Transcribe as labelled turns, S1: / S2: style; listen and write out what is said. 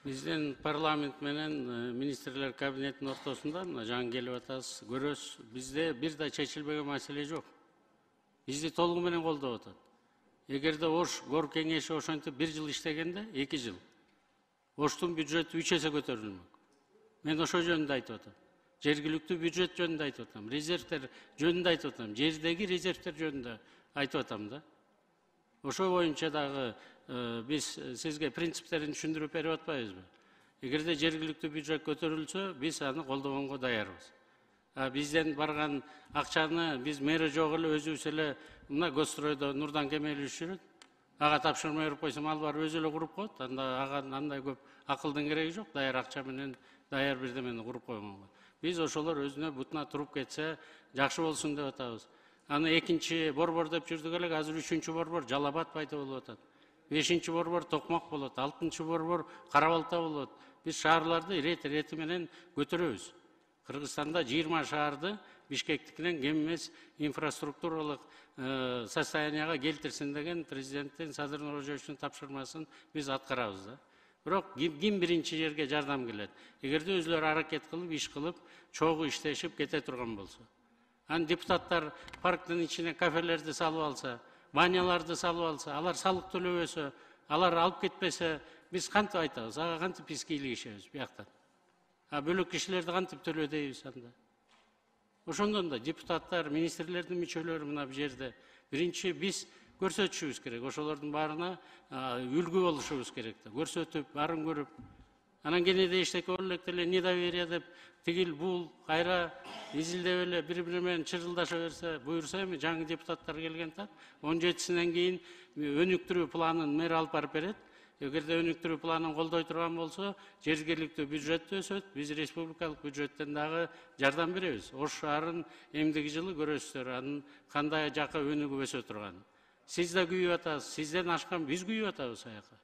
S1: Биздин парламент менен министрлер кабинетинин ортосунда мына жаңы келип атабыз, көрөбүз. Бизде бир да чечилбеген маселе жок. Бизди толугу менен колдоп атат. Эгерде Ош гор кеңеши ошентип 1 жыл иштегенде, 2 жыл. Оштун бюджети 3 эсе көтөрүлмөк. Мен ошо жөнүндө айтып атам. Жергиликтүү бюджет жөнүндө айтып атам. Резервтер жөнүндө айтып атам. Жердеги резервтер жөнүндө айтып атам да. Ошо боюнча дагы биз сизге принциптерин түшүндүрүп берип атпайбызбы? Эгерде жергиликтүү бюджет көтөрүлсө, биз аны колдогонго даярбыз. Бизден барган акчаны биз мэри жок эле өзүбүз эле мына Госстройдо Нурдан Кемелович жүрөт. Ага тапшырма берип койсом, ал барып өзү эле куруп коет. Ага андай көп акылдын кереги жок. Даяр акча менен даяр бирдемени куруп койгонго. Биз ошолор өзүнө бутуна туруп кетсе, жакшы болсун деп атабыз. Аны экинчи борбор деп жүрдүк элек, азыр үчүнчү борбор Жалал-Абад пайда болуп атат. 5-чи борбор Токмок болот, 6-чы борбор Кара-Балта болот. Биз шаарларды рети менен көтөрөбүз. Кыргызстанда 20 шаарды Бишкектикинен кем эмес инфраструктуралык состоянияга келтирсин деген президенттин Садыр Нуркожоевичтин тапшырмасын биз аткарабыз да. Бирок ким биринчи жерге жардам келет? Эгерде өзүлөрү аракет кылып, иш кылып, чогуу иштешип кете турган болсо. Депутаттар парктын ичине кафелерди салып алса, баняларды салып алса, алар салык төлөбөсө, алар алып кетпесе, биз кантип айтабыз? Ага кантип биз кийлигишебиз бияктан? Бөлөк кишилерди кантип төлө дейбиз анда? Ошондон да депутаттар, министрлердин мүчөлөрү мына бул жерде биринчи биз көрсөтүшүбүз керек. Ошолордун баарына үлгү болушубуз керек да. Көрсөтүп, баарын көрүп. Анан кенеде эчтеке боло элек деле недоверие деп тигил бул кайра изилдеп эле бири-бири менен чырылдаша берсе, буюрса эми жаңы депутаттар келген так 17-синен кийин өнүктүрүү планын мэр алып барып берет. Эгерде өнүктүрүү планын колдой турган болсо, жергиликтүү бюджет өсөт, биз республикалык бюджеттен дагы жардам беребиз. Ош шаарын эмдиги жылы көрөсүздөр, анын кандай жакка өнүгүп өсө турганын. Сиз да күйүп атасыз, сизден ашкан биз күйүп атабыз аяка.